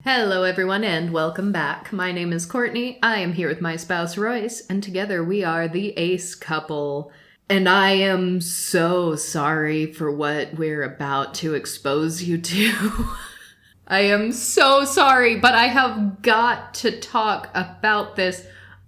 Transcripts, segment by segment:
Hello everyone and welcome back. My name is Courtney, I am here with my spouse Royce, and together we are the Ace Couple. And I am so sorry for what we're about to expose you to. I am so sorry, but I have got to talk about this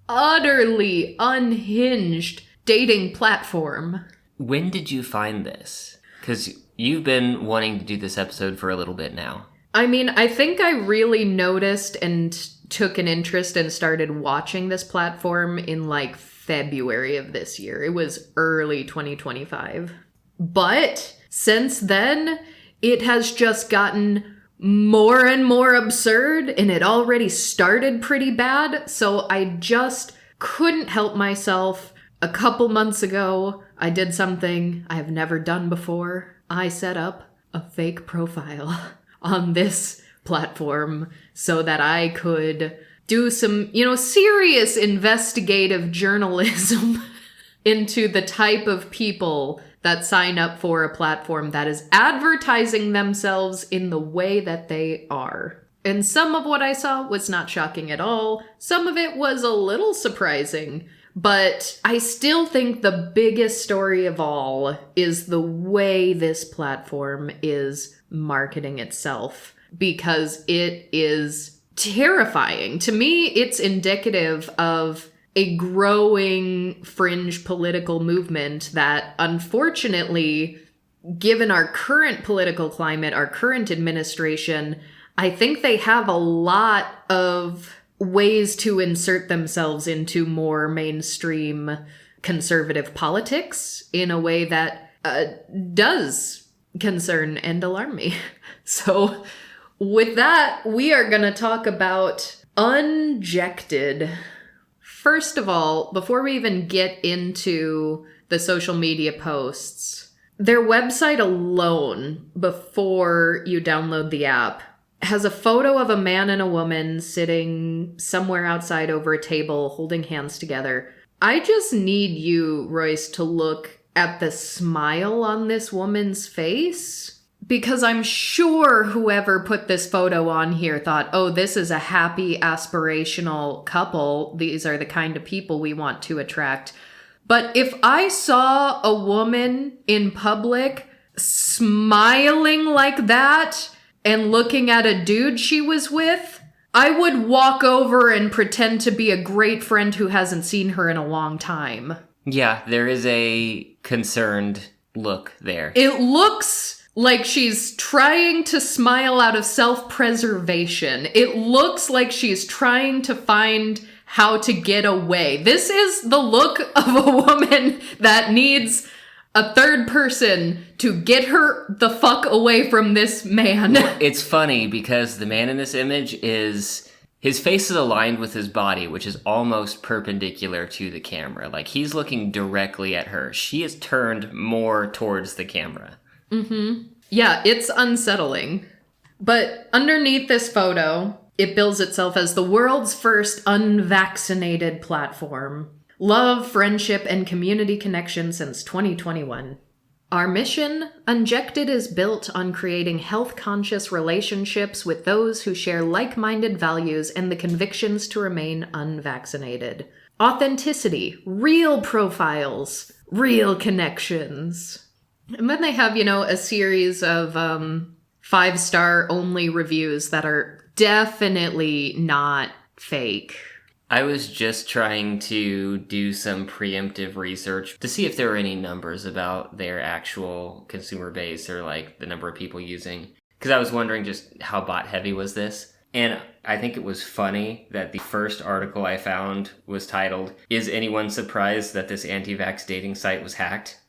utterly unhinged dating platform. When did you find this? Because you've been wanting to do this episode for a little bit now. I mean, I think I really noticed and took an interest and started watching this platform in like February of this year. It was early 2025. But since then, it has just gotten more and more absurd, and it already started pretty bad. So I just couldn't help myself. A couple months ago, I did something I have never done before. I set up a fake profile on this platform so that I could do some, serious investigative journalism into the type of people that sign up for a platform that is advertising themselves in the way that they are. And some of what I saw was not shocking at all. Some of it was a little surprising. But I still think the biggest story of all is the way this platform is marketing itself, because it is terrifying. To me, it's indicative of a growing fringe political movement that, unfortunately, given our current political climate, our current administration, I think they have a lot of ways to insert themselves into more mainstream conservative politics in a way that does concern and alarm me. So with that, we are going to talk about Unjected. First of all, before we even get into the social media posts, their website alone, before you download the app, has a photo of a man and a woman sitting somewhere outside over a table holding hands together. I just need you, Royce, to look at the smile on this woman's face, because I'm sure whoever put this photo on here thought, oh, this is a happy, aspirational couple. These are the kind of people we want to attract. But if I saw a woman in public smiling like that and looking at a dude she was with, I would walk over and pretend to be a great friend who hasn't seen her in a long time. Yeah, there is a concerned look there. It looks like she's trying to smile out of self-preservation. It looks like she's trying to find how to get away. This is the look of a woman that needs a third person to get her the fuck away from this man. It's funny because the man in this image his face is aligned with his body, which is almost perpendicular to the camera. Like, he's looking directly at her. She is turned more towards the camera. Mm-hmm. Yeah, it's unsettling. But underneath this photo, it bills itself as the world's first unvaccinated platform. Love, friendship, and community connection since 2021. Our mission, Unjected, is built on creating health-conscious relationships with those who share like-minded values and the convictions to remain unvaccinated. Authenticity, real profiles, real connections. And then they have, a series of 5-star only reviews that are definitely not fake. I was just trying to do some preemptive research to see if there were any numbers about their actual consumer base or like the number of people using. Because I was wondering just how bot heavy was this. And I think it was funny that the first article I found was titled, "Is anyone surprised that this anti-vax dating site was hacked?"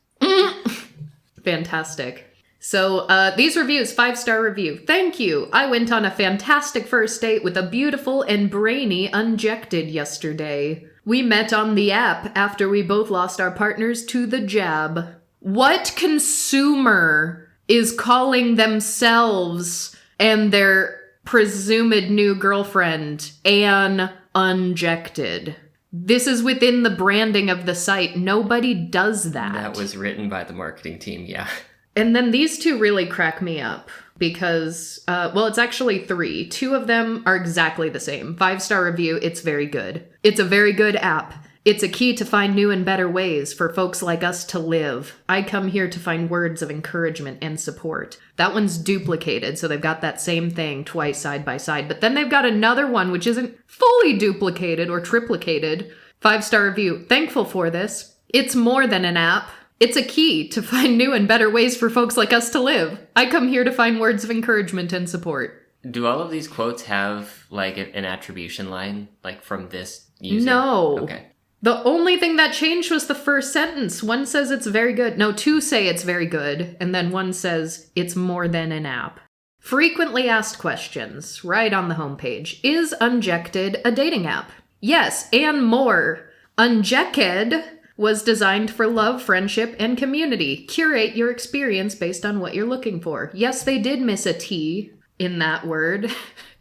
Fantastic. So these reviews, 5-star review. Thank you. I went on a fantastic first date with a beautiful and brainy Unjected yesterday. We met on the app after we both lost our partners to the jab. What consumer is calling themselves and their presumed new girlfriend an Unjected? This is within the branding of the site. Nobody does that. That was written by the marketing team, yeah. And then these two really crack me up. because, it's actually 3. 2 of them are exactly the same. 5-star review, it's very good. It's a very good app. It's a key to find new and better ways for folks like us to live. I come here to find words of encouragement and support. That one's duplicated, so they've got that same thing twice side by side. But then they've got another one which isn't fully duplicated or triplicated. 5-star review. Thankful for this. It's more than an app. It's a key to find new and better ways for folks like us to live. I come here to find words of encouragement and support. Do all of these quotes have, like, an attribution line, like, from this user? No. Okay. The only thing that changed was the first sentence. One says it's very good. No, 2 say it's very good. And then 1 says it's more than an app. Frequently asked questions, right on the homepage. Is Unjected a dating app? Yes, and more. Unjected was designed for love, friendship, and community. Curate your experience based on what you're looking for. Yes, they did miss a T in that word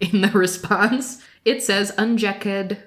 in the response. It says Unjected.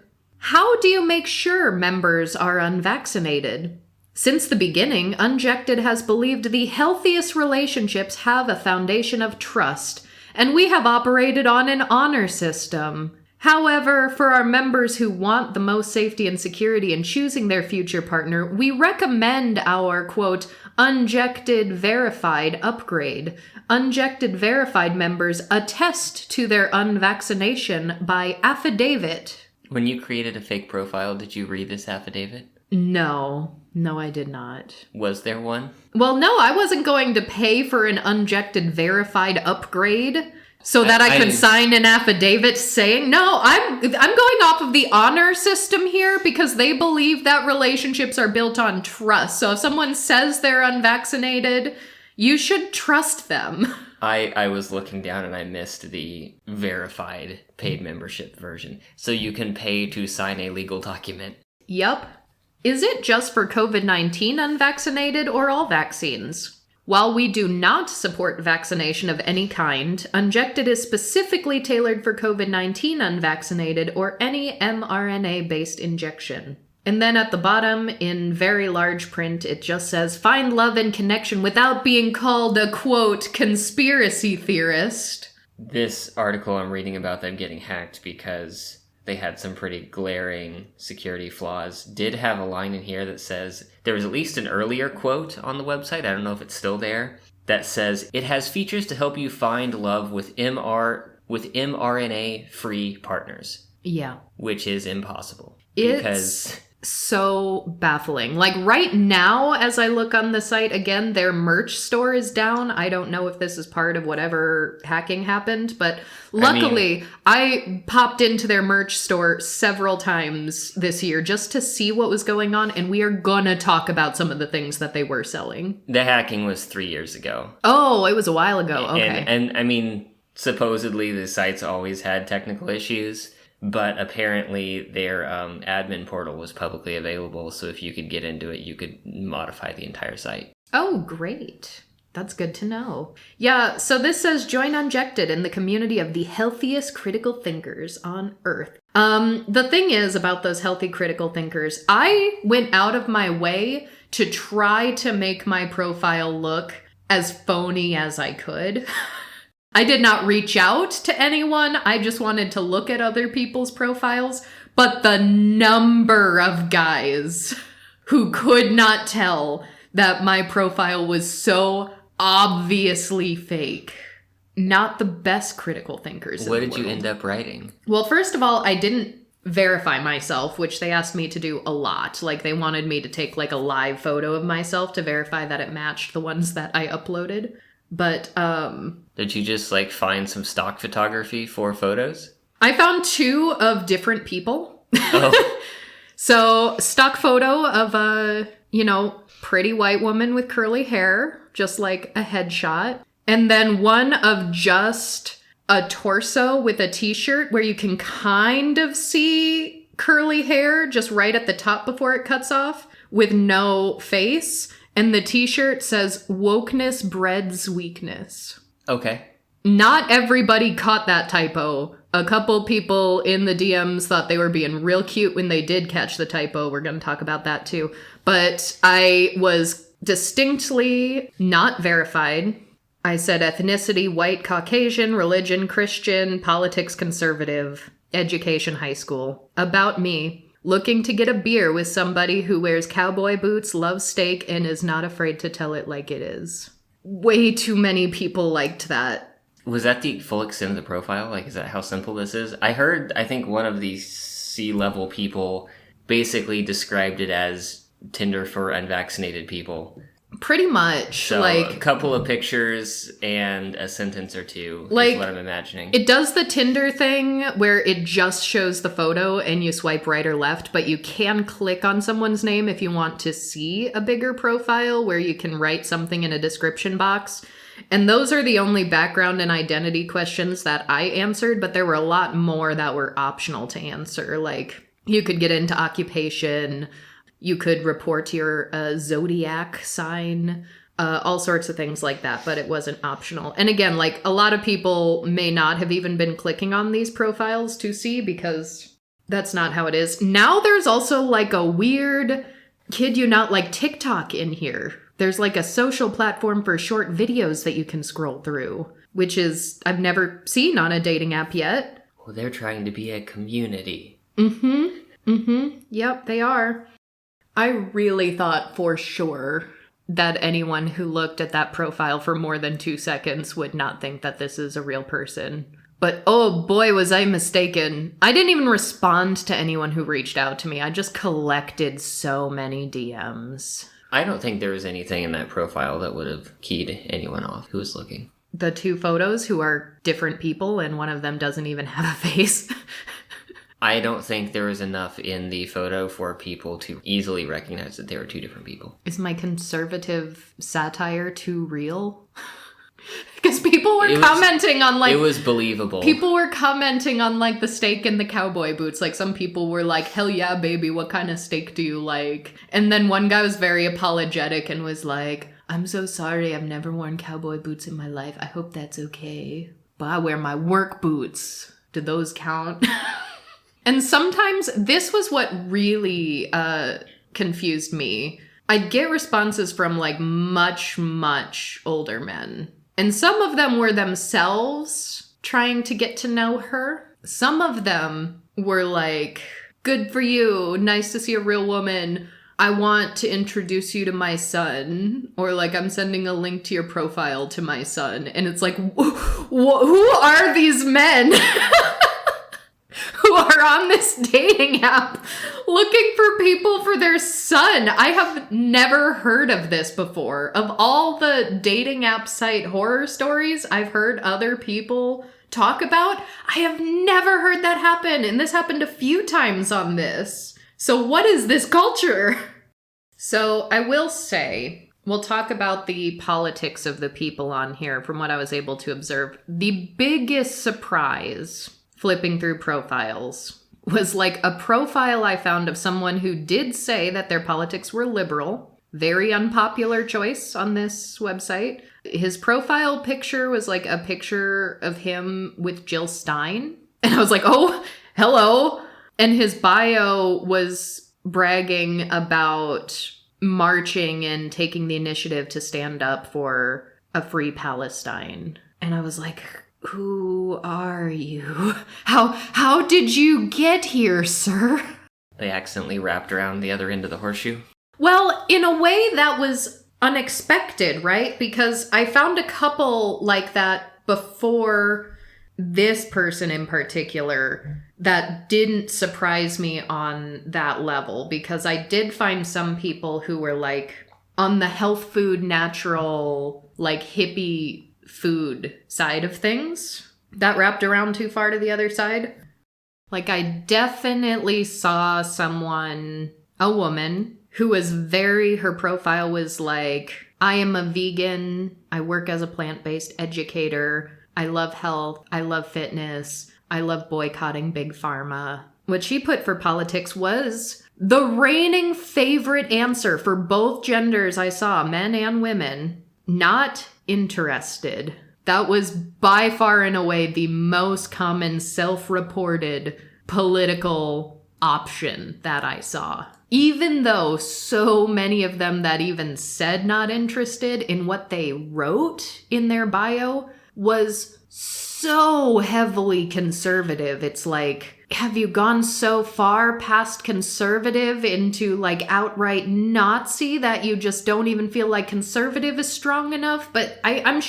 How do you make sure members are unvaccinated? Since the beginning, Unjected has believed the healthiest relationships have a foundation of trust, and we have operated on an honor system. However, for our members who want the most safety and security in choosing their future partner, we recommend our, quote, Unjected Verified upgrade. Unjected Verified members attest to their unvaccination by affidavit. When you created a fake profile, did you read this affidavit? No, I did not. Was there one? Well, no, I wasn't going to pay for an Unjected Verified upgrade so that I could sign an affidavit saying, no, I'm going off of the honor system here because they believe that relationships are built on trust. So if someone says they're unvaccinated, you should trust them. I was looking down and I missed the verified paid membership version. So you can pay to sign a legal document. Yup. Is it just for COVID-19 unvaccinated or all vaccines? While we do not support vaccination of any kind, Unjected is specifically tailored for COVID-19 unvaccinated or any mRNA-based injection. And then at the bottom, in very large print, it just says, find love and connection without being called a, quote, conspiracy theorist. This article I'm reading about them getting hacked because they had some pretty glaring security flaws did have a line in here that says, there was at least an earlier quote on the website, I don't know if it's still there, that says, it has features to help you find love with mRNA-free partners. Yeah. Which is impossible. It's so baffling. Like right now, as I look on the site again, their merch store is down. I don't know if this is part of whatever hacking happened, but luckily I popped into their merch store several times this year just to see what was going on, and we are gonna talk about some of the things that they were selling. The hacking was 3 years ago. Oh, it was a while ago. Okay. And I mean, supposedly the site's always had technical issues. But apparently their admin portal was publicly available, so if you could get into it, you could modify the entire site. Oh, great. That's good to know. Yeah, so this says, join Unjected in the community of the healthiest critical thinkers on Earth. The thing is about those healthy critical thinkers, I went out of my way to try to make my profile look as phony as I could. I did not reach out to anyone. I just wanted to look at other people's profiles. But the number of guys who could not tell that my profile was so obviously fake. Not the best critical thinkers. What did you end up writing? Well, first of all, I didn't verify myself, which they asked me to do a lot. Like they wanted me to take like a live photo of myself to verify that it matched the ones that I uploaded. But, did you just, like, find some stock photography for photos? I found 2 of different people. Oh. So, stock photo of a, pretty white woman with curly hair, just like a headshot. And then one of just a torso with a t-shirt where you can kind of see curly hair just right at the top before it cuts off with no face. And the t-shirt says, wokeness breeds weakness. Okay. Not everybody caught that typo. A couple people in the DMs thought they were being real cute when they did catch the typo. We're going to talk about that too. But I was distinctly not verified. I said ethnicity, white, Caucasian, religion, Christian, politics, conservative, education, high school. About me. Looking to get a beer with somebody who wears cowboy boots, loves steak, and is not afraid to tell it like it is. Way too many people liked that. Was that the full extent of the profile? Like, is that how simple this is? I think one of the C-level people basically described it as Tinder for unvaccinated people. Pretty much. So like a couple of pictures and a sentence or two like, is what I'm imagining. It does the Tinder thing where it just shows the photo and you swipe right or left, but you can click on someone's name if you want to see a bigger profile where you can write something in a description box. And those are the only background and identity questions that I answered, but there were a lot more that were optional to answer. Like, you could get into occupation, you could report your zodiac sign, all sorts of things like that, but it wasn't optional. And again, like, a lot of people may not have even been clicking on these profiles to see, because that's not how it is. Now there's also like a weird, kid you not, like TikTok in here. There's like a social platform for short videos that you can scroll through, which is, I've never seen on a dating app yet. Well, they're trying to be a community. Yep, they are. I really thought for sure that anyone who looked at that profile for more than 2 seconds would not think that this is a real person. But oh boy, was I mistaken. I didn't even respond to anyone who reached out to me. I just collected so many DMs. I don't think there was anything in that profile that would have keyed anyone off who was looking. The 2 photos who are different people and one of them doesn't even have a face. I don't think there was enough in the photo for people to easily recognize that they were 2 different people. Is my conservative satire too real? Because people were commenting on, like... It was believable. People were commenting on, like, the steak and the cowboy boots. Like, some people were like, hell yeah, baby, what kind of steak do you like? And then one guy was very apologetic and was like, I'm so sorry, I've never worn cowboy boots in my life. I hope that's okay. But I wear my work boots. Do those count? And sometimes this was what really confused me. I'd get responses from, like, much, much older men. And some of them were themselves trying to get to know her. Some of them were like, good for you, nice to see a real woman. I want to introduce you to my son. Or like, I'm sending a link to your profile to my son. And it's like, who are these men who are on this dating app looking for people for their son? I have never heard of this before. Of all the dating app site horror stories I've heard other people talk about, I have never heard that happen. And this happened a few times on this. So what is this culture? So I will say, we'll talk about the politics of the people on here from what I was able to observe. The biggest surprise flipping through profiles was like a profile I found of someone who did say that their politics were liberal. Very unpopular choice on this website. His profile picture was like a picture of him with Jill Stein. And I was like, oh, hello. And his bio was bragging about marching and taking the initiative to stand up for a free Palestine. And I was like, who are you? How did you get here, sir? They accidentally wrapped around the other end of the horseshoe. Well, in a way that was unexpected, right? Because I found a couple like that before this person in particular that didn't surprise me on that level, because I did find some people who were like on the health food, natural, like hippie food side of things that wrapped around too far to the other side. Like, I definitely saw someone, a woman, who was her profile was like, I am a vegan, I work as a plant-based educator, I love health, I love fitness, I love boycotting big pharma. What she put for politics was the reigning favorite answer for both genders I saw, men and women, not interested. That was by far and away the most common self-reported political option that I saw. even though so many of them that even said not interested, in what they wrote in their bio was so heavily conservative. It's like, have you gone so far past conservative into like outright Nazi that you just don't even feel like conservative is strong enough? But I'm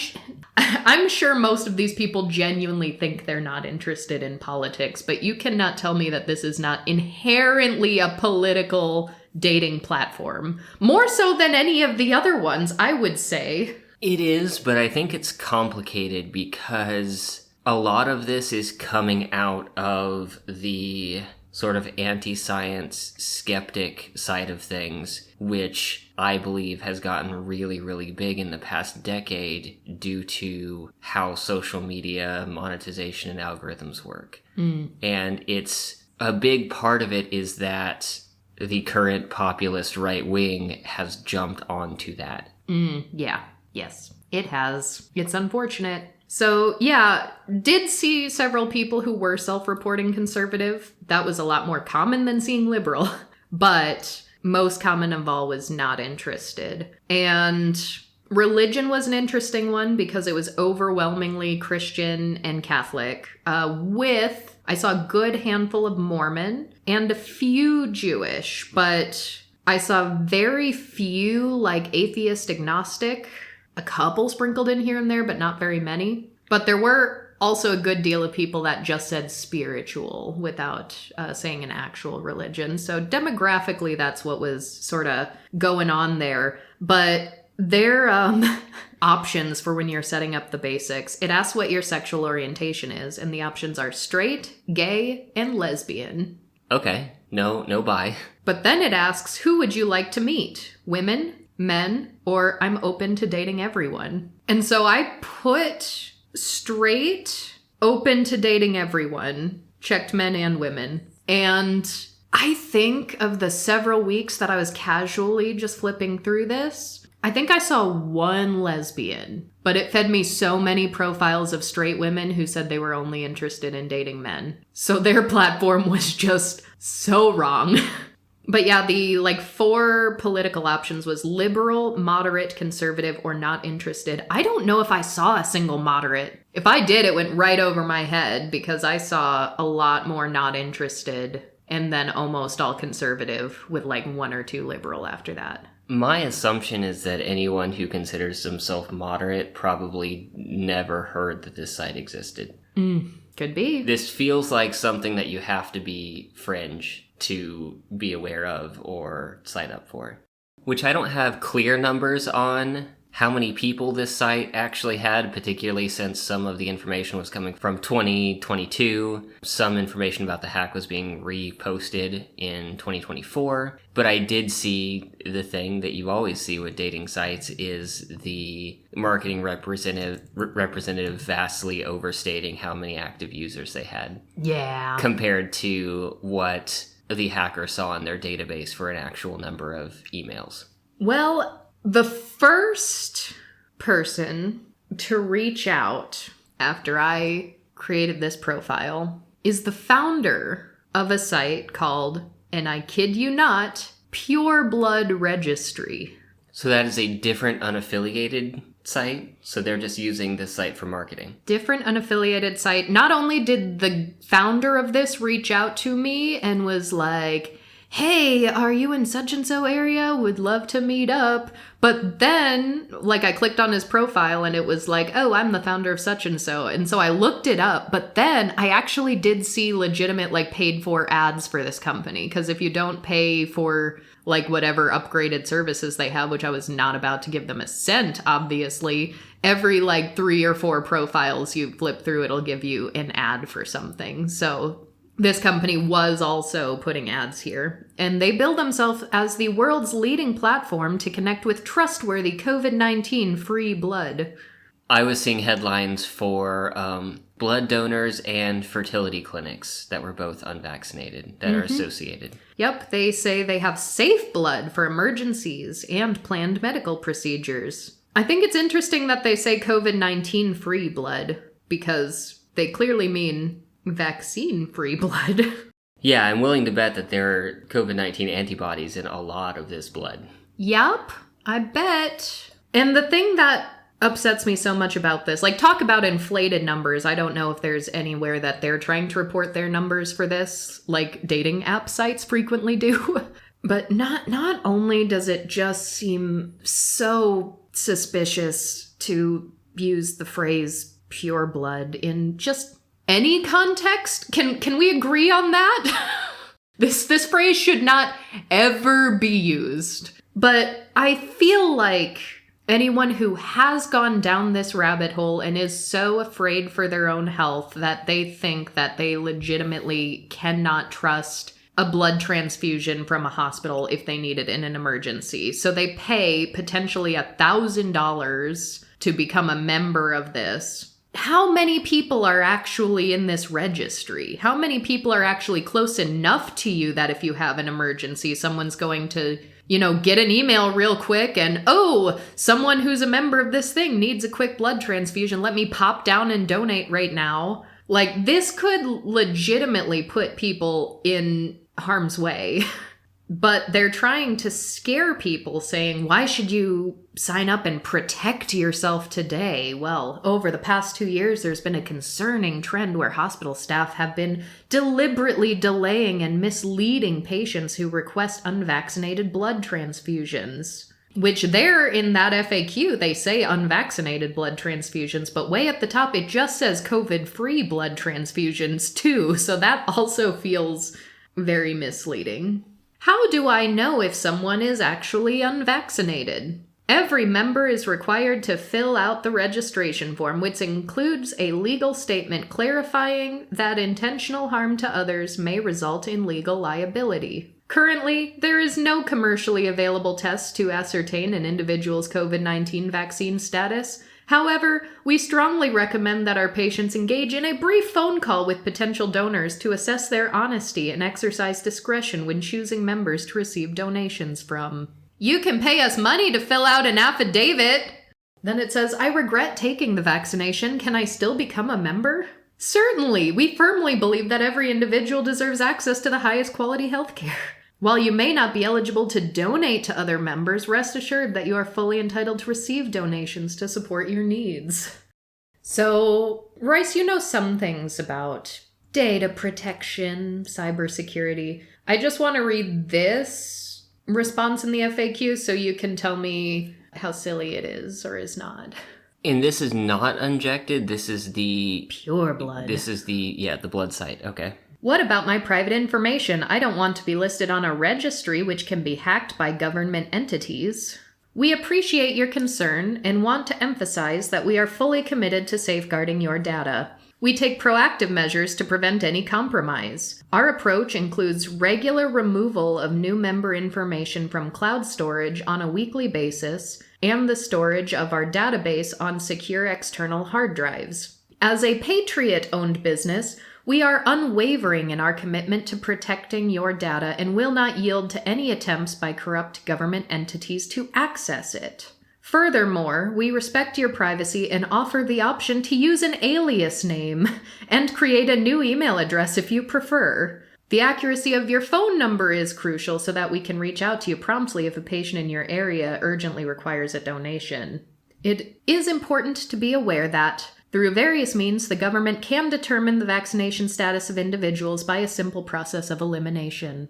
sure most of these people genuinely think they're not interested in politics, but you cannot tell me that this is not inherently a political dating platform. More so than any of the other ones, I would say. It is, but I think it's complicated because a lot of this is coming out of the sort of anti-science skeptic side of things, which I believe has gotten really, really big in the past decade due to how social media monetization and algorithms work. And it's a big part of it is that the current populist right wing has jumped onto that. Yeah. Yes, it has. It's unfortunate. So, yeah, did see several people who were self-reporting conservative. That was a lot more common than seeing liberal. But most common of all was not interested. And religion was an interesting one because it was overwhelmingly Christian and Catholic, with, I saw a good handful of Mormon and a few Jewish, but I saw very few like atheist agnostic. A couple sprinkled in here and there, but not very many. But there were also a good deal of people that just said spiritual without saying an actual religion. So demographically, that's what was sort of going on there. But their options for when you're setting up the basics, it asks what your sexual orientation is. And the options are straight, gay, and lesbian. Okay, no bi. But then it asks, who would you like to meet? Women? Men, or I'm open to dating everyone. And so I put straight, open to dating everyone, checked men and women. And I think of the several weeks that I was casually just flipping through this, I think I saw one lesbian, but it fed me so many profiles of straight women who said they were only interested in dating men. So their platform was just so wrong. But yeah, the 4 political options was liberal, moderate, conservative, or not interested. I don't know if I saw a single moderate. If I did, it went right over my head because I saw a lot more not interested and then almost all conservative with 1 or 2 liberal after that. My assumption is that anyone who considers themselves moderate probably never heard that this site existed. Could be. This feels like something that you have to be fringe to be aware of or sign up for. Which I don't have clear numbers on how many people this site actually had, particularly since some of the information was coming from 2022. Some information about the hack was being reposted in 2024. But I did see the thing that you always see with dating sites is the marketing representative vastly overstating how many active users they had. Yeah. Compared to what the hacker saw in their database for an actual number of emails. Well, the first person to reach out after I created this profile is the founder of a site called, and I kid you not, Pure Blood Registry. So that is a different unaffiliated site? So they're just using this site for marketing? Different unaffiliated site. Not only did the founder of this reach out to me and was like, hey, are you in such and so area? Would love to meet up. But then, I clicked on his profile and it was like, oh, I'm the founder of such and so. And so I looked it up. But then I actually did see legitimate, paid for ads for this company. Because if you don't pay for, whatever upgraded services they have, which I was not about to give them a cent, obviously, every, 3 or 4 profiles you flip through, it'll give you an ad for something. So this company was also putting ads here, and they bill themselves as the world's leading platform to connect with trustworthy COVID-19 free blood. I was seeing headlines for blood donors and fertility clinics that were both unvaccinated that are associated. Yep, they say they have safe blood for emergencies and planned medical procedures. I think it's interesting that they say COVID-19 free blood, because they clearly mean vaccine-free blood. Yeah, I'm willing to bet that there are COVID-19 antibodies in a lot of this blood. Yup, I bet. And the thing that upsets me so much about this, like, talk about inflated numbers. I don't know if there's anywhere that they're trying to report their numbers for this, like dating app sites frequently do. But not only does it just seem so suspicious to use the phrase pure blood in just any context. Can we agree on that? This phrase should not ever be used. But I feel like anyone who has gone down this rabbit hole and is so afraid for their own health that they think that they legitimately cannot trust a blood transfusion from a hospital if they need it in an emergency. So they pay potentially $1,000 to become a member of this. How many people are actually in this registry? How many people are actually close enough to you that if you have an emergency, someone's going to, get an email real quick and, oh, someone who's a member of this thing needs a quick blood transfusion. Let me pop down and donate right now. Like, this could legitimately put people in harm's way. But they're trying to scare people, saying, why should you sign up and protect yourself today? Well, over the past 2 years, there's been a concerning trend where hospital staff have been deliberately delaying and misleading patients who request unvaccinated blood transfusions. Which there in that FAQ, they say unvaccinated blood transfusions, but way at the top, it just says COVID-free blood transfusions too. So that also feels very misleading. How do I know if someone is actually unvaccinated? Every member is required to fill out the registration form, which includes a legal statement clarifying that intentional harm to others may result in legal liability. Currently, there is no commercially available test to ascertain an individual's COVID-19 vaccine status. However, we strongly recommend that our patients engage in a brief phone call with potential donors to assess their honesty and exercise discretion when choosing members to receive donations from. You can pay us money to fill out an affidavit. Then it says, I regret taking the vaccination. Can I still become a member? Certainly, we firmly believe that every individual deserves access to the highest quality healthcare. While you may not be eligible to donate to other members, rest assured that you are fully entitled to receive donations to support your needs. So, Royce, you know some things about data protection, cybersecurity. I just want to read this response in the FAQ so you can tell me how silly it is or is not. And this is not Unjected, this is the... Pure blood. This is the blood site, okay. What about my private information? I don't want to be listed on a registry which can be hacked by government entities. We appreciate your concern and want to emphasize that we are fully committed to safeguarding your data. We take proactive measures to prevent any compromise. Our approach includes regular removal of new member information from cloud storage on a weekly basis and the storage of our database on secure external hard drives. As a Patriot-owned business, we are unwavering in our commitment to protecting your data and will not yield to any attempts by corrupt government entities to access it. Furthermore, we respect your privacy and offer the option to use an alias name and create a new email address if you prefer. The accuracy of your phone number is crucial so that we can reach out to you promptly if a patient in your area urgently requires a donation. It is important to be aware that through various means, the government can determine the vaccination status of individuals by a simple process of elimination.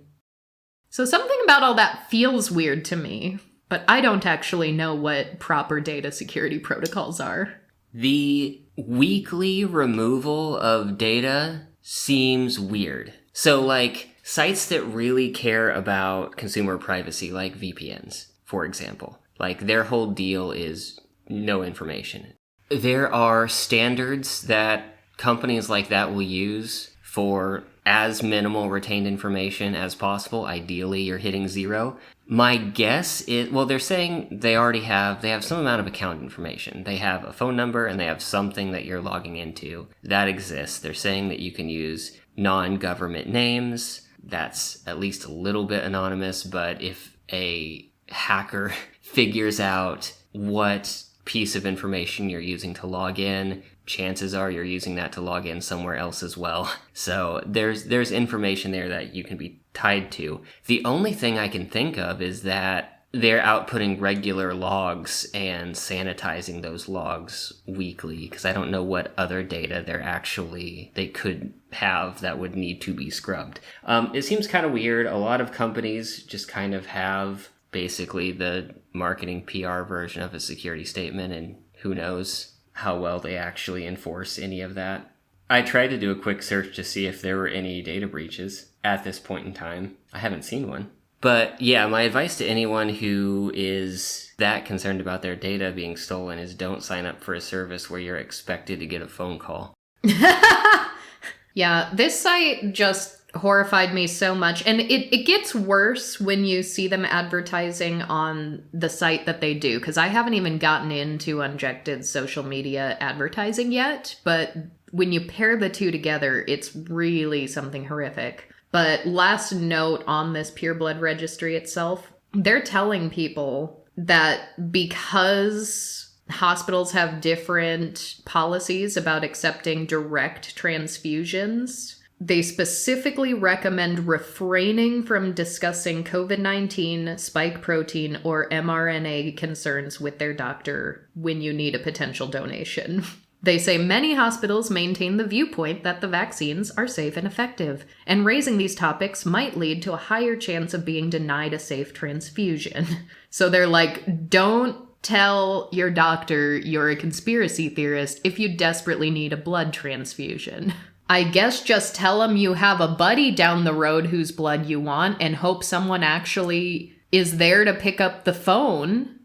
So something about all that feels weird to me, but I don't actually know what proper data security protocols are. The weekly removal of data seems weird. So, like, sites that really care about consumer privacy, like VPNs, for example, like, their whole deal is no information. There are standards that companies like that will use for as minimal retained information as possible. Ideally, you're hitting 0. My guess is, well, they're saying they have some amount of account information. They have a phone number and they have something that you're logging into. That exists. They're saying that you can use non-government names. That's at least a little bit anonymous, but if a hacker figures out what piece of information you're using to log in, chances are you're using that to log in somewhere else as well. So there's information there that you can be tied to. The only thing I can think of is that they're outputting regular logs and sanitizing those logs weekly, because I don't know what other data they could have that would need to be scrubbed. It seems kind of weird. A lot of companies just kind of have basically the marketing PR version of a security statement, and who knows how well they actually enforce any of that. I tried to do a quick search to see if there were any data breaches at this point in time. I haven't seen one. But yeah, my advice to anyone who is that concerned about their data being stolen is don't sign up for a service where you're expected to get a phone call. Yeah, this site just horrified me so much. And it gets worse when you see them advertising on the site that they do, because I haven't even gotten into Unjected social media advertising yet. But when you pair the two together, it's really something horrific. But last note on this Pure Blood registry itself, they're telling people that because hospitals have different policies about accepting direct transfusions, they specifically recommend refraining from discussing COVID-19, spike protein, or mRNA concerns with their doctor when you need a potential donation. They say many hospitals maintain the viewpoint that the vaccines are safe and effective, and raising these topics might lead to a higher chance of being denied a safe transfusion. So they're like, don't tell your doctor you're a conspiracy theorist if you desperately need a blood transfusion. I guess just tell them you have a buddy down the road whose blood you want and hope someone actually is there to pick up the phone.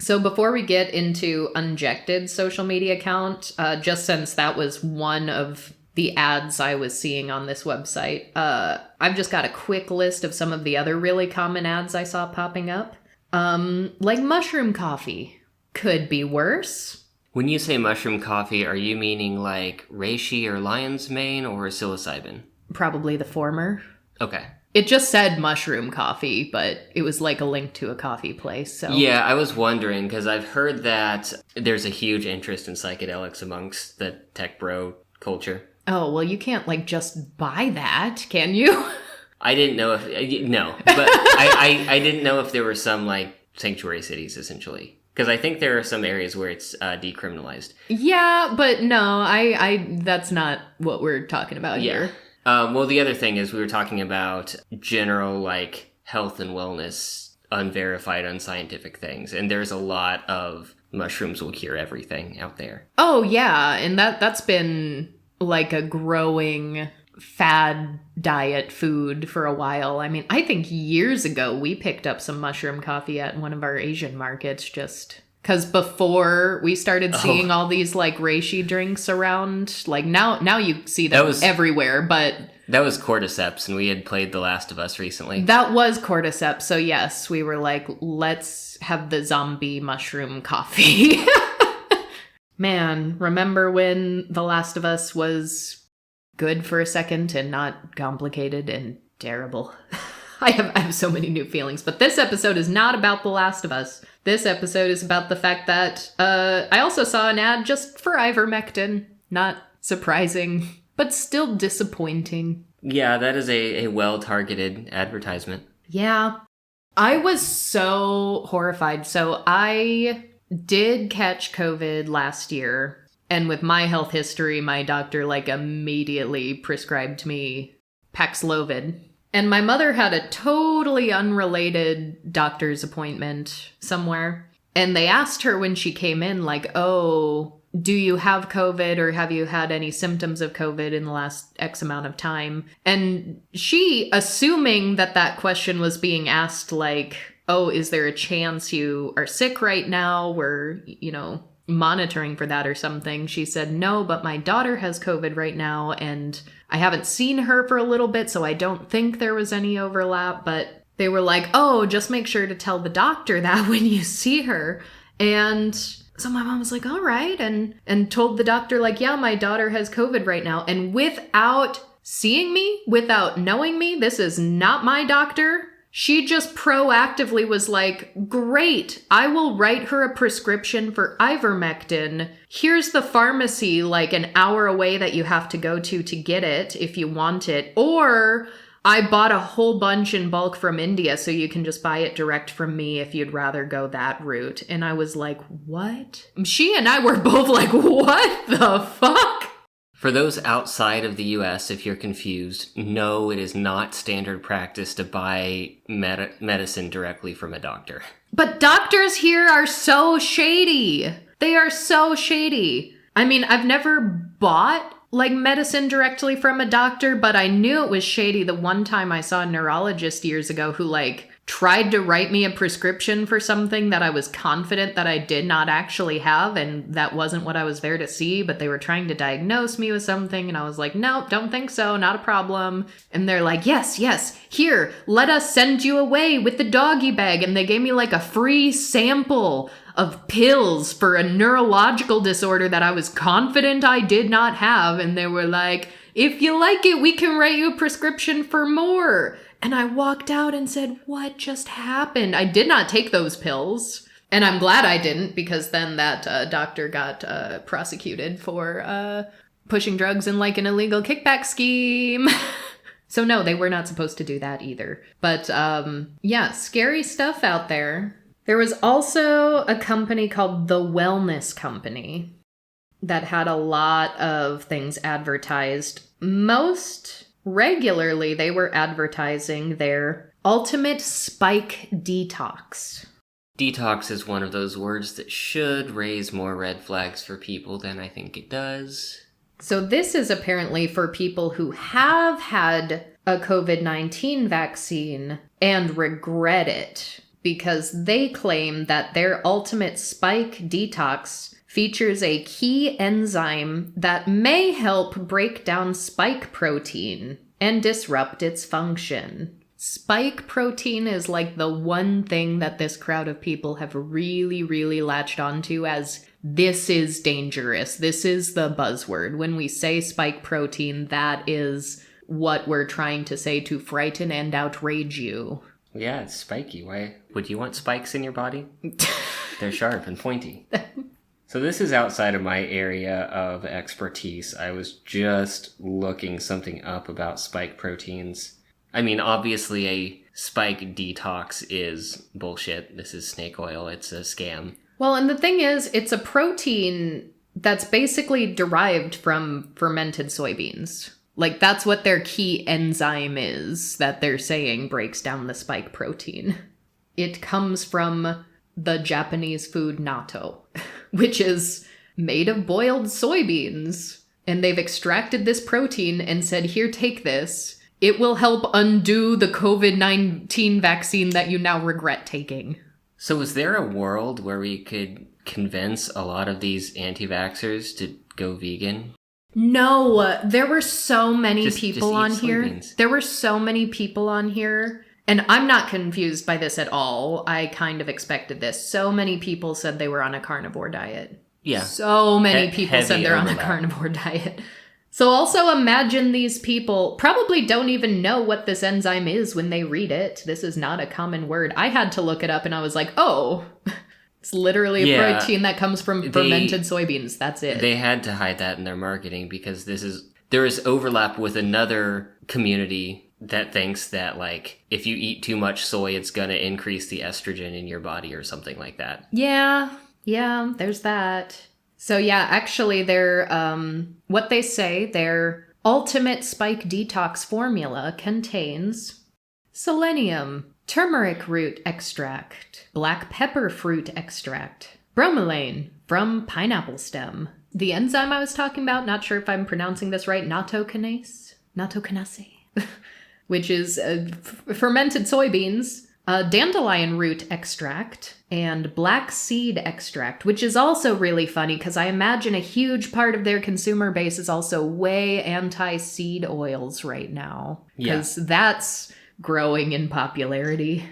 So before we get into Unjected social media account, just since that was one of the ads I was seeing on this website, I've just got a quick list of some of the other really common ads I saw popping up. Like mushroom coffee. Could be worse. When you say mushroom coffee, are you meaning like reishi or lion's mane or psilocybin? Probably the former. Okay. It just said mushroom coffee, but it was like a link to a coffee place, so... Yeah, I was wondering, because I've heard that there's a huge interest in psychedelics amongst the tech bro culture. Oh, well, you can't, like, just buy that, can you? I didn't know if... No, but I didn't know if there were some, like, sanctuary cities, essentially. Because I think there are some areas where it's decriminalized. Yeah, but no, that's not what we're talking about here. Well, the other thing is we were talking about general, like, health and wellness, unverified, unscientific things. And there's a lot of mushrooms will cure everything out there. Oh, yeah. And that's been, like, a growing fad diet food for a while. I mean, I think years ago we picked up some mushroom coffee at one of our Asian markets just... Because before we started seeing all these, like, reishi drinks around, like, now you see them everywhere, but... That was cordyceps, and we had played The Last of Us recently. That was cordyceps, so yes, we were like, let's have the zombie mushroom coffee. Man, remember when The Last of Us was good for a second and not complicated and terrible? I have so many new feelings, but this episode is not about The Last of Us. This episode is about the fact that I also saw an ad just for ivermectin. Not surprising, but still disappointing. Yeah, that is a well-targeted advertisement. Yeah. I was so horrified. So I did catch COVID last year, and with my health history, my doctor, like, immediately prescribed me Paxlovid. And my mother had a totally unrelated doctor's appointment somewhere. And they asked her when she came in, like, oh, do you have COVID or have you had any symptoms of COVID in the last X amount of time? And she, assuming that question was being asked, like, oh, is there a chance you are sick right now? We're, monitoring for that or something. She said, no, but my daughter has COVID right now and I haven't seen her for a little bit, so I don't think there was any overlap, but they were like, oh, just make sure to tell the doctor that when you see her. And so my mom was like, all right, and told the doctor, like, yeah, my daughter has COVID right now. And without seeing me, without knowing me, this is not my doctor. She just proactively was like, great, I will write her a prescription for ivermectin. Here's the pharmacy like an hour away that you have to go to get it if you want it. Or I bought a whole bunch in bulk from India, so you can just buy it direct from me if you'd rather go that route. And I was like, what? She and I were both like, what the fuck? For those outside of the US, if you're confused, no, it is not standard practice to buy medicine directly from a doctor. But doctors here are so shady. They are so shady. I mean, I've never bought like medicine directly from a doctor, but I knew it was shady the one time I saw a neurologist years ago who like tried to write me a prescription for something that I was confident that I did not actually have, and that wasn't what I was there to see, but they were trying to diagnose me with something, and I was like, nope, don't think so, not a problem. And they're like, yes, here, let us send you away with the doggy bag, and they gave me like a free sample of pills for a neurological disorder that I was confident I did not have, and they were like, if you like it, we can write you a prescription for more. And I walked out and said, what just happened? I did not take those pills. And I'm glad I didn't, because then that doctor got prosecuted for pushing drugs in like an illegal kickback scheme. So no, they were not supposed to do that either. But yeah, scary stuff out there. There was also a company called The Wellness Company that had a lot of things advertised. Most regularly, they were advertising their ultimate spike detox. Detox is one of those words that should raise more red flags for people than I think it does. So this is apparently for people who have had a COVID-19 vaccine and regret it, because they claim that their ultimate spike detox features a key enzyme that may help break down spike protein and disrupt its function. Spike protein is like the one thing that this crowd of people have really, really latched onto as this is dangerous. This is the buzzword. When we say spike protein, that is what we're trying to say to frighten and outrage you. Yeah, it's spiky. Why would you want spikes in your body? They're sharp and pointy. So this is outside of my area of expertise. I was just looking something up about spike proteins. I mean, obviously a spike detox is bullshit. This is snake oil. It's a scam. Well, and the thing is, it's a protein that's basically derived from fermented soybeans. Like, that's what their key enzyme is that they're saying breaks down the spike protein. It comes from the Japanese food natto, which is made of boiled soybeans. And they've extracted this protein and said, here, take this. It will help undo the COVID-19 vaccine that you now regret taking. So is there a world where we could convince a lot of these anti-vaxxers to go vegan? No, there were so many people on here. Soybeans. There were so many people on here. And I'm not confused by this at all. I kind of expected this. So many people said they were on a carnivore diet. Yeah. So many people said they're on a carnivore diet. So also imagine these people probably don't even know what this enzyme is when they read it. This is not a common word. I had to look it up and I was like, oh, it's literally a protein that comes from fermented soybeans. That's it. They had to hide that in their marketing because there is overlap with another community that thinks that, like, if you eat too much soy, it's going to increase the estrogen in your body or something like that. Yeah, there's that. So yeah, actually what they say, their ultimate spike detox formula contains selenium, turmeric root extract, black pepper fruit extract, bromelain from pineapple stem. The enzyme I was talking about, not sure if I'm pronouncing this right, nattokinase, which is fermented soybeans, dandelion root extract, and black seed extract, which is also really funny because I imagine a huge part of their consumer base is also way anti-seed oils right now. Because that's growing in popularity.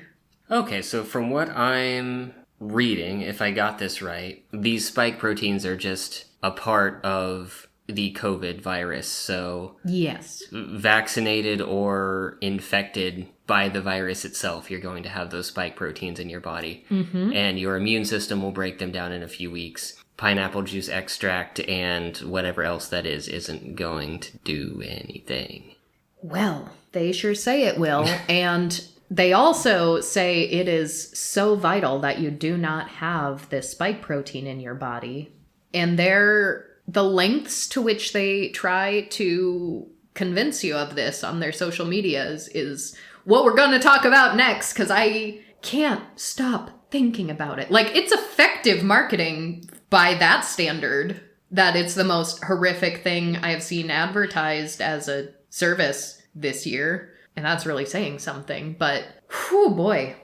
Okay, so from what I'm reading, if I got this right, these spike proteins are just a part of the COVID virus. So yes. Vaccinated or infected by the virus itself, you're going to have those spike proteins in your body. Mm-hmm. And your immune system will break them down in a few weeks. Pineapple juice extract and whatever else that isn't going to do anything. Well, they sure say it will. And they also say it is so vital that you do not have this spike protein in your body. And the lengths to which they try to convince you of this on their social medias is what we're going to talk about next, because I can't stop thinking about it. Like, it's effective marketing by that standard, that it's the most horrific thing I have seen advertised as a service this year. And that's really saying something. But, whew, boy.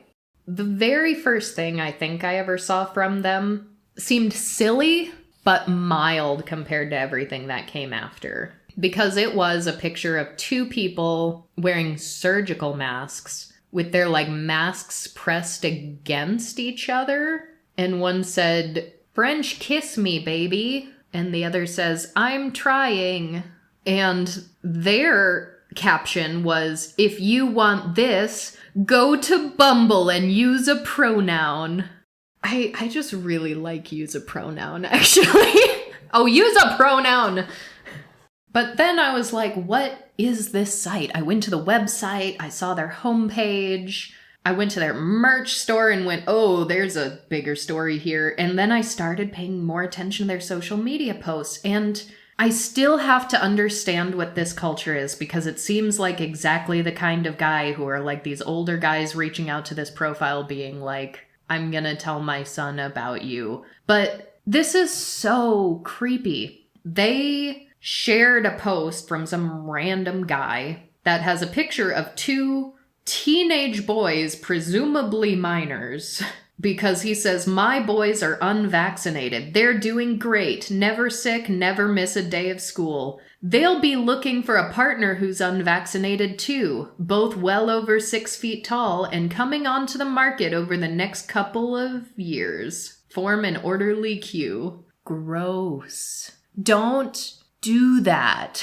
The very first thing I think I ever saw from them seemed silly, but mild compared to everything that came after. Because it was a picture of two people wearing surgical masks with their, like, masks pressed against each other. And one said, "French kiss me, baby." And the other says, "I'm trying." And their caption was, "If you want this, go to Bumble and use a pronoun." I just really like use a pronoun, actually. Oh, use a pronoun! But then I was like, what is this site? I went to the website, I saw their homepage, I went to their merch store and went, oh, there's a bigger story here. And then I started paying more attention to their social media posts. And I still have to understand what this culture is, because it seems like exactly the kind of guy who are like these older guys reaching out to this profile being like, I'm gonna tell my son about you. But this is so creepy. They shared a post from some random guy that has a picture of two teenage boys, presumably minors, because he says, "My boys are unvaccinated. They're doing great. Never sick, never miss a day of school. They'll be looking for a partner who's unvaccinated too, both well over 6 feet tall and coming onto the market over the next couple of years. Form an orderly queue." Gross. Don't do that.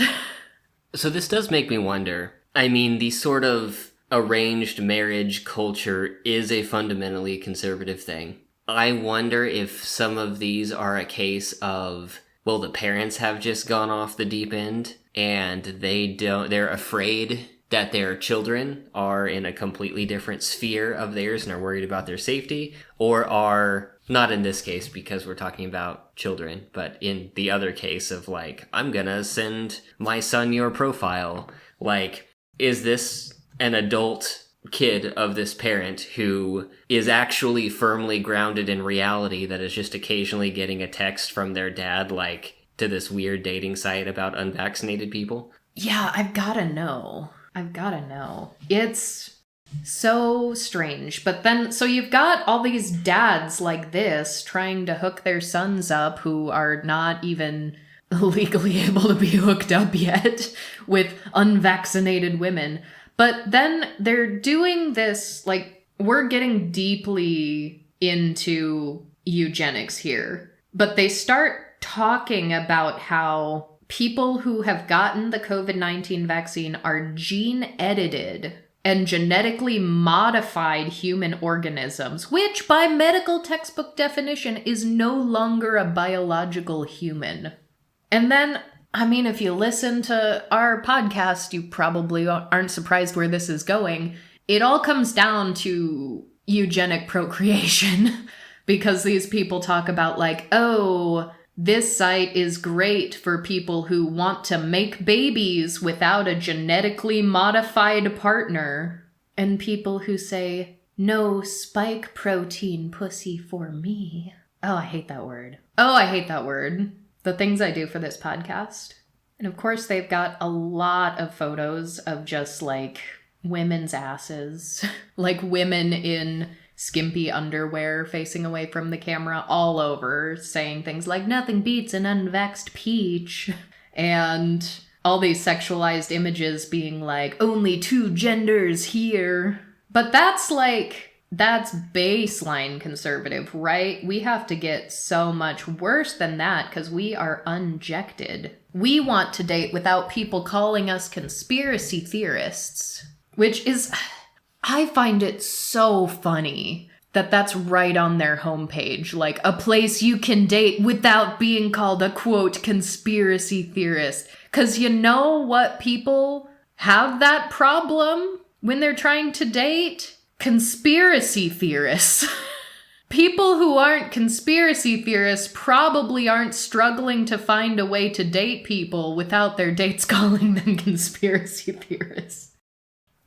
So this does make me wonder. I mean, the sort of arranged marriage culture is a fundamentally conservative thing. I wonder if some of these are a case of, well, the parents have just gone off the deep end and they're afraid that their children are in a completely different sphere of theirs and are worried about their safety, or are, not in this case because we're talking about children, but in the other case of like, I'm gonna send my son your profile. Like, is this an adult kid of this parent who is actually firmly grounded in reality that is just occasionally getting a text from their dad, like, to this weird dating site about unvaccinated people? Yeah, I've gotta know. It's so strange. But then, so you've got all these dads like this trying to hook their sons up who are not even legally able to be hooked up yet with unvaccinated women. But then they're doing this, like, we're getting deeply into eugenics here. But they start talking about how people who have gotten the COVID-19 vaccine are gene-edited and genetically modified human organisms, which by medical textbook definition is no longer a biological human. And then, I mean, if you listen to our podcast, you probably aren't surprised where this is going. It all comes down to eugenic procreation, because these people talk about like, oh, this site is great for people who want to make babies without a genetically modified partner. And people who say, no spike protein pussy for me. Oh, I hate that word. The things I do for this podcast. And of course, they've got a lot of photos of just like women's asses, like women in skimpy underwear facing away from the camera all over, saying things like nothing beats an unvaxxed peach, and all these sexualized images being like only two genders here. But that's like That's baseline conservative, right? We have to get so much worse than that because we are unjected. We want to date without people calling us conspiracy theorists, which is, I find it so funny that that's right on their homepage, like a place you can date without being called a quote conspiracy theorist. Because you know what people have that problem when they're trying to date? Conspiracy theorists. People who aren't conspiracy theorists probably aren't struggling to find a way to date people without their dates calling them conspiracy theorists.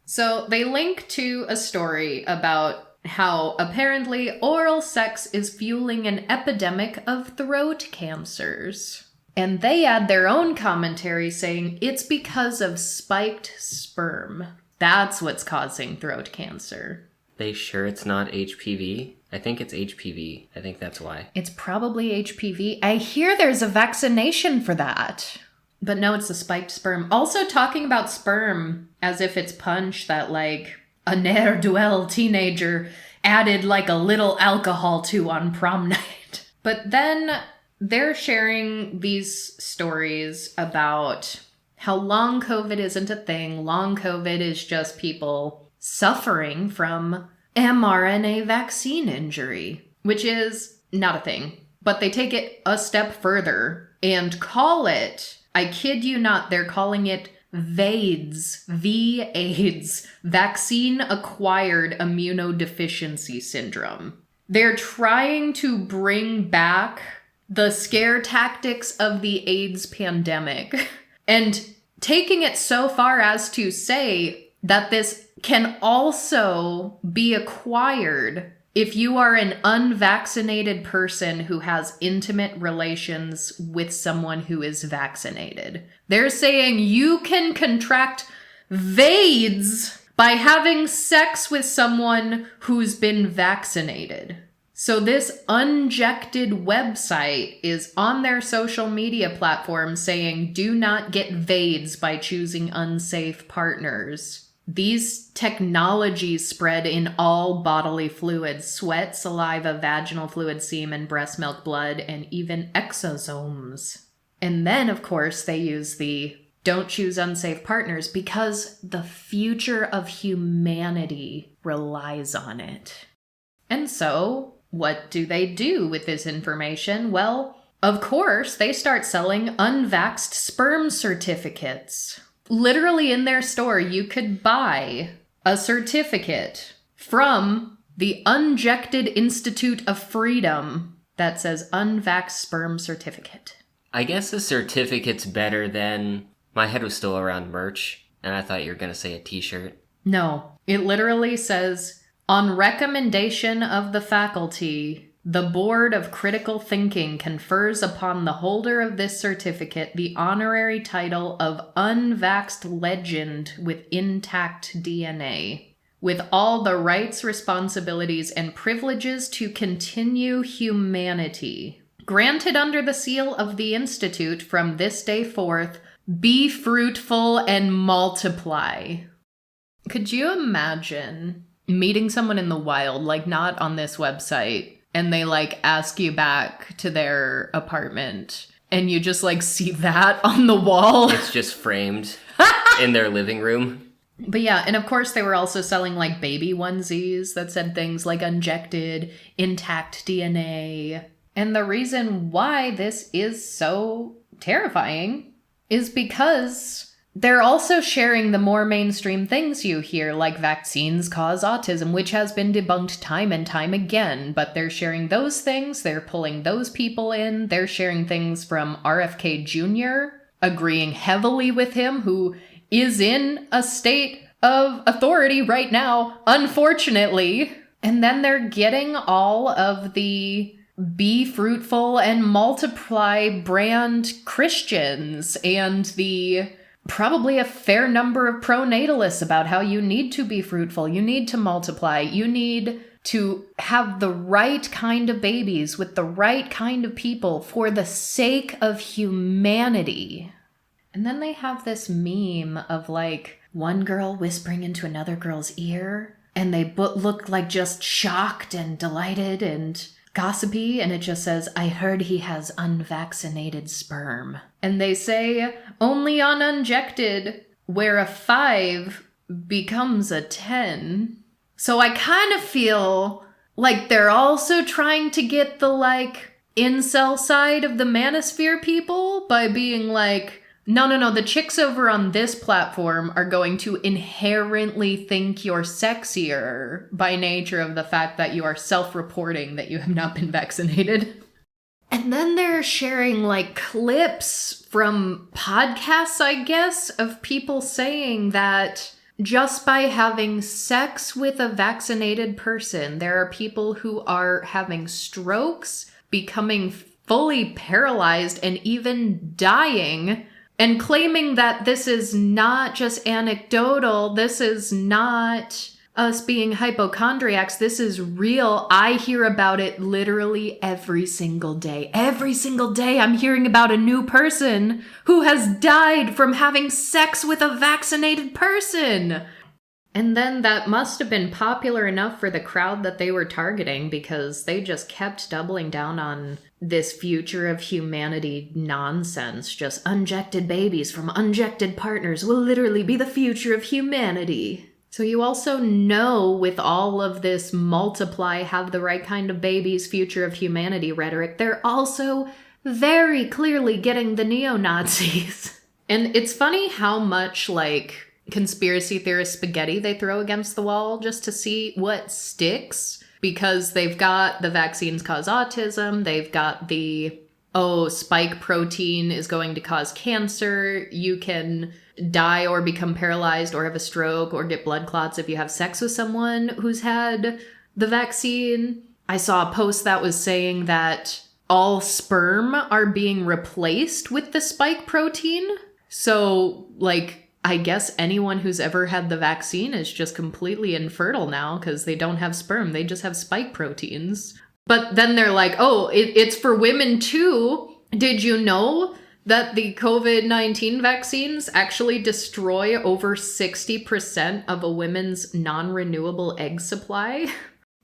So they link to a story about how apparently oral sex is fueling an epidemic of throat cancers. And they add their own commentary saying it's because of spiked sperm. That's what's causing throat cancer. They sure it's not HPV? I think it's HPV. I think that's why. It's probably HPV. I hear there's a vaccination for that. But no, it's the spiked sperm. Also talking about sperm as if it's punch that like a ne'er-do-well teenager added like a little alcohol to on prom night. But then they're sharing these stories about how long COVID isn't a thing. Long COVID is just people suffering from mRNA vaccine injury, which is not a thing. But they take it a step further and call it, I kid you not, they're calling it VAIDS, V-AIDS, vaccine-acquired immunodeficiency syndrome. They're trying to bring back the scare tactics of the AIDS pandemic and taking it so far as to say that this can also be acquired if you are an unvaccinated person who has intimate relations with someone who is vaccinated. They're saying you can contract VAIDS by having sex with someone who's been vaccinated. So this Unjected website is on their social media platform saying, do not get VAIDS by choosing unsafe partners. These technologies spread in all bodily fluids: sweat, saliva, vaginal fluid, semen, breast milk, blood, and even exosomes. And then, of course, they use the don't choose unsafe partners because the future of humanity relies on it. And so, what do they do with this information? Well, of course, they start selling unvaxxed sperm certificates. Literally in their store, you could buy a certificate from the Unjected Institute of Freedom that says unvaxxed sperm certificate. I guess a certificate's better than... My head was still around merch, and I thought you were going to say a t-shirt. No, it literally says, on recommendation of the faculty, the Board of Critical Thinking confers upon the holder of this certificate the honorary title of Unvaxxed Legend with intact DNA, with all the rights, responsibilities, and privileges to continue humanity. Granted under the seal of the Institute from this day forth, be fruitful and multiply. Could you imagine meeting someone in the wild, like not on this website, and they like ask you back to their apartment and you just like see that on the wall? It's just framed in their living room. But yeah, and of course they were also selling like baby onesies that said things like Unjected, intact DNA. And the reason why this is so terrifying is because they're also sharing the more mainstream things you hear, like vaccines cause autism, which has been debunked time and time again. But they're sharing those things. They're pulling those people in. They're sharing things from RFK Jr., agreeing heavily with him, who is in a state of authority right now, unfortunately. And then they're getting all of the be fruitful and multiply brand Christians and the probably a fair number of pronatalists about how you need to be fruitful, you need to multiply, you need to have the right kind of babies with the right kind of people for the sake of humanity. And then they have this meme of like one girl whispering into another girl's ear, and they look like just shocked and delighted and gossipy, and it just says, "I heard he has unvaccinated sperm." And they say, only on Unjected, where a 5 becomes a 10. So I kind of feel like they're also trying to get the, like, incel side of the manosphere people by being like, no, the chicks over on this platform are going to inherently think you're sexier by nature of the fact that you are self-reporting that you have not been vaccinated. And then they're sharing, like, clips from podcasts, I guess, of people saying that just by having sex with a vaccinated person, there are people who are having strokes, becoming fully paralyzed, and even dying, and claiming that this is not just anecdotal, this is not us being hypochondriacs, this is real. I hear about it literally every single day. Every single day I'm hearing about a new person who has died from having sex with a vaccinated person. And then that must have been popular enough for the crowd that they were targeting, because they just kept doubling down on this future of humanity nonsense. Just unjected babies from unjected partners will literally be the future of humanity. So you also know, with all of this multiply, have the right kind of babies, future of humanity rhetoric, they're also very clearly getting the neo-Nazis. And it's funny how much, like, conspiracy theorist spaghetti they throw against the wall just to see what sticks, because they've got the vaccines cause autism, they've got the, spike protein is going to cause cancer, you can die or become paralyzed or have a stroke or get blood clots if you have sex with someone who's had the vaccine. I saw a post that was saying that all sperm are being replaced with the spike protein. So, like, I guess anyone who's ever had the vaccine is just completely infertile now because they don't have sperm. They just have spike proteins. But then they're like, it's for women too. Did you know that the COVID-19 vaccines actually destroy over 60% of a woman's non-renewable egg supply?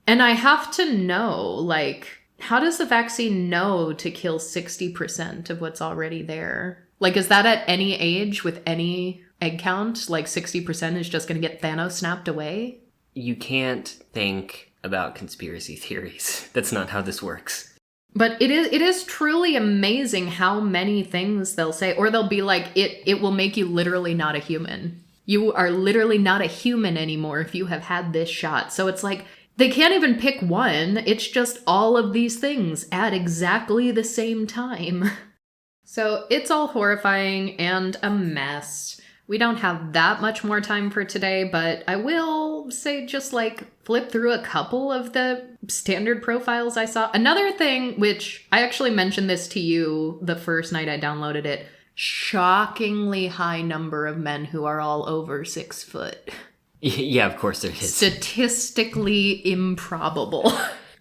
And I have to know, like, how does the vaccine know to kill 60% of what's already there? Like, is that at any age with any egg count? Like, 60% is just going to get Thanos snapped away? You can't think about conspiracy theories. That's not how this works. But it is truly amazing how many things they'll say, or they'll be like, it will make you literally not a human. You are literally not a human anymore if you have had this shot. So it's like, they can't even pick one. It's just all of these things at exactly the same time. So it's all horrifying and a mess. We don't have that much more time for today, but I will say, just like, flip through a couple of the standard profiles I saw. Another thing, which I actually mentioned this to you the first night I downloaded it, shockingly high number of men who are all over 6 foot. Yeah, of course there is. Statistically improbable.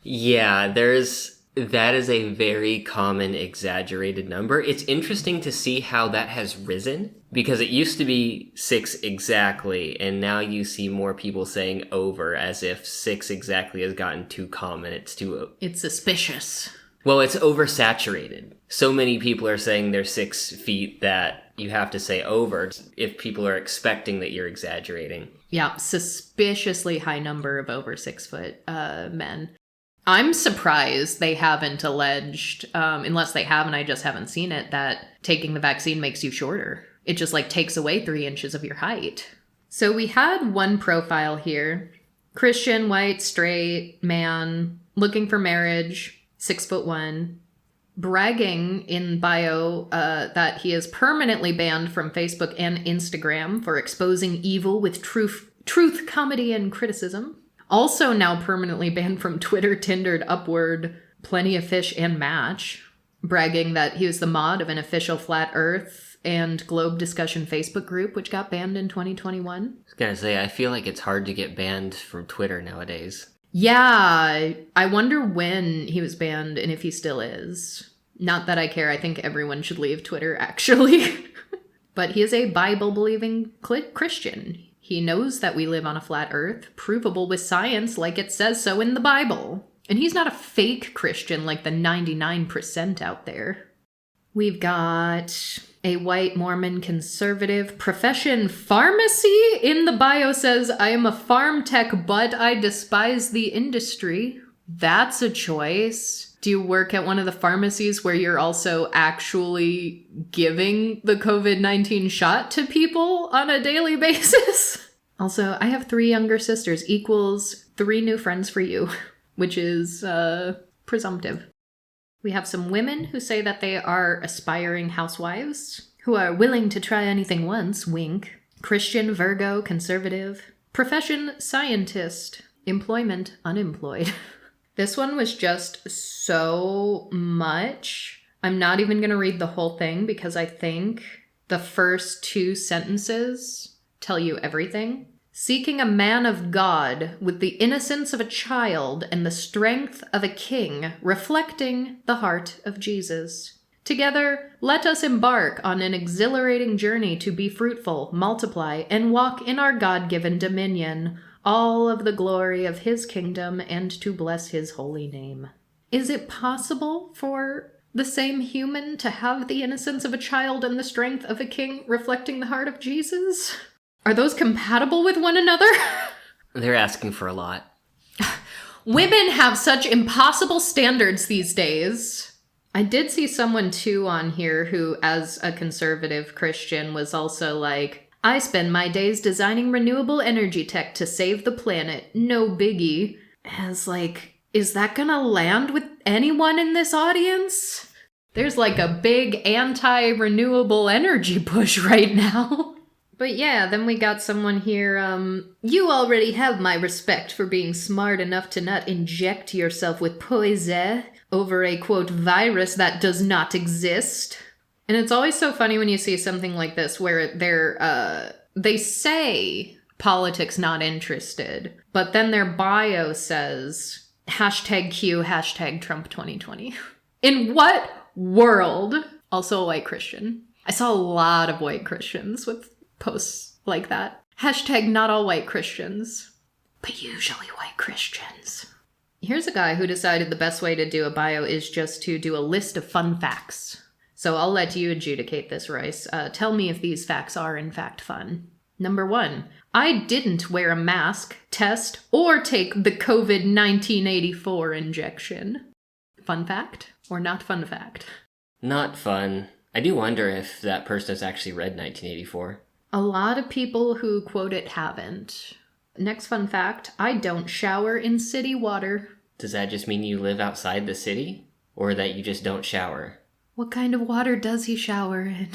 Yeah, that is a very common exaggerated number. It's interesting to see how that has risen, because it used to be 6 exactly, and now you see more people saying over, as if 6 exactly has gotten too common. It's suspicious. Well, it's oversaturated. So many people are saying they're 6 feet that you have to say over if people are expecting that you're exaggerating. Yeah, suspiciously high number of over 6 foot men. I'm surprised they haven't alleged, unless they have and I just haven't seen it, that taking the vaccine makes you shorter. It just, like, takes away 3 inches of your height. So we had one profile here. Christian, white, straight, man, looking for marriage, 6'1", bragging in bio that he is permanently banned from Facebook and Instagram for exposing evil with truth, comedy, and criticism. Also now permanently banned from Twitter, Tinder, Upward, Plenty of Fish, and Match, bragging that he was the mod of an official Flat Earth and Globe discussion Facebook group, which got banned in 2021. I was gonna say, I feel like it's hard to get banned from Twitter nowadays. Yeah, I wonder when he was banned and if he still is. Not that I care, I think everyone should leave Twitter, actually. But he is a Bible-believing Christian. He knows that we live on a flat earth, provable with science like it says so in the Bible. And he's not a fake Christian like the 99% out there. We've got a white Mormon conservative. Profession pharmacy. In the bio says, I am a farm tech, but I despise the industry. That's a choice. Do you work at one of the pharmacies where you're also actually giving the COVID-19 shot to people on a daily basis? Also, I have 3 younger sisters equals 3 new friends for you, which is presumptive. We have some women who say that they are aspiring housewives, who are willing to try anything once, wink. Christian, Virgo, conservative. Profession, scientist. Employment, unemployed. This one was just so much. I'm not even going to read the whole thing because I think the first 2 sentences tell you everything. Seeking a man of God with the innocence of a child and the strength of a king, reflecting the heart of Jesus. Together, let us embark on an exhilarating journey to be fruitful, multiply, and walk in our God-given dominion, all of the glory of his kingdom, and to bless his holy name. Is it possible for the same human to have the innocence of a child and the strength of a king, reflecting the heart of Jesus? Are those compatible with one another? They're asking for a lot. Women have such impossible standards these days. I did see someone too on here who, as a conservative Christian, was also like, I spend my days designing renewable energy tech to save the planet. No biggie. As like, is that gonna land with anyone in this audience? There's like a big anti-renewable energy push right now. But yeah, then we got someone here, you already have my respect for being smart enough to not inject yourself with poison over a, quote, virus that does not exist. And it's always so funny when you see something like this where they say politics not interested, but then their bio says, #Q, #Trump 2020. In what world? Also a white Christian. I saw a lot of white Christians with posts like that. #not all white Christians, but usually white Christians. Here's a guy who decided the best way to do a bio is just to do a list of fun facts. So I'll let you adjudicate this, Royce. Tell me if these facts are in fact fun. Number 1, I didn't wear a mask, test, or take the COVID 1984 injection. Fun fact or not fun fact? Not fun. I do wonder if that person has actually read 1984. A lot of people who quote it haven't. Next fun fact, I don't shower in city water. Does that just mean you live outside the city? Or that you just don't shower? What kind of water does he shower in?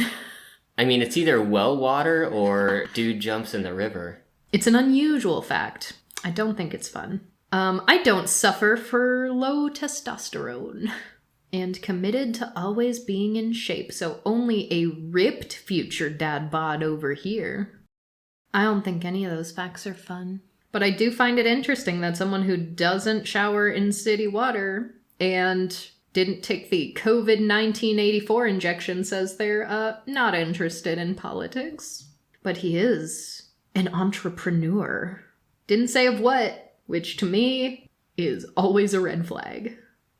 I mean, it's either well water or dude jumps in the river. It's an unusual fact. I don't think it's fun. I don't suffer for low testosterone. And committed to always being in shape, so only a ripped future dad bod over here. I don't think any of those facts are fun. But I do find it interesting that someone who doesn't shower in city water and didn't take the COVID 1984 injection says they're not interested in politics. But he is an entrepreneur. Didn't say of what, which to me is always a red flag.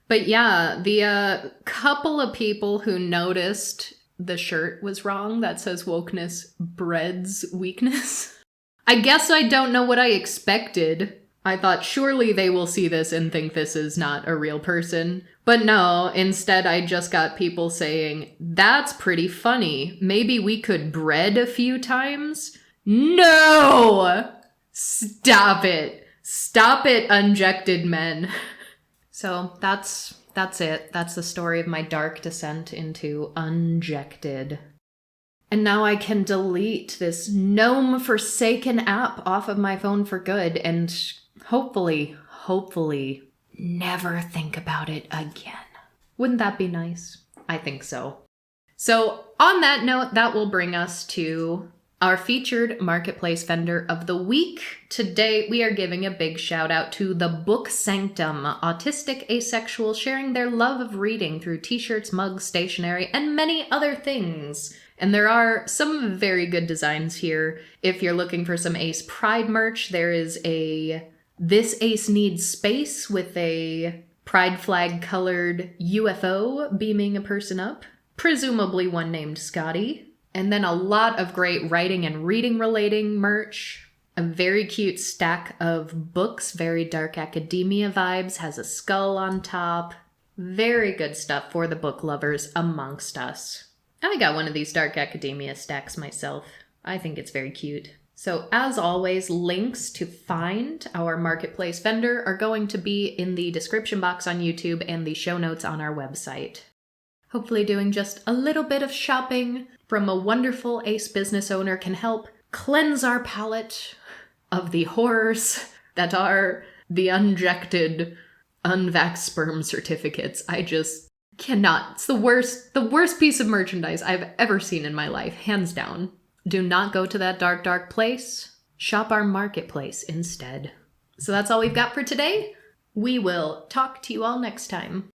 But yeah, the couple of people who noticed the shirt was wrong that says wokeness breeds weakness. I guess I don't know what I expected. I thought surely they will see this and think this is not a real person. But no, instead I just got people saying, that's pretty funny. Maybe we could bread a few times? No! Stop it. Stop it, unjected men. So that's it. That's the story of my dark descent into Unjected. And now I can delete this gnome-forsaken app off of my phone for good and hopefully, never think about it again. Wouldn't that be nice? I think so. So on that note, that will bring us to our featured marketplace vendor of the week. Today, we are giving a big shout out to the Book Sanctum, autistic asexual sharing their love of reading through t-shirts, mugs, stationery, and many other things. And there are some very good designs here. If you're looking for some Ace Pride merch, there is a This Ace Needs Space with a pride flag colored UFO beaming a person up, presumably one named Scotty. And then a lot of great writing and reading relating merch. A very cute stack of books, very dark academia vibes, has a skull on top. Very good stuff for the book lovers amongst us. I got one of these dark academia stacks myself. I think it's very cute. So as always, links to find our marketplace vendor are going to be in the description box on YouTube and the show notes on our website. Hopefully doing just a little bit of shopping from a wonderful Ace business owner can help cleanse our palate of the horrors that are the unjected, unvaxxed sperm certificates. I just cannot. It's the worst piece of merchandise I've ever seen in my life, hands down. Do not go to that dark, dark place. Shop our marketplace instead. So that's all we've got for today. We will talk to you all next time.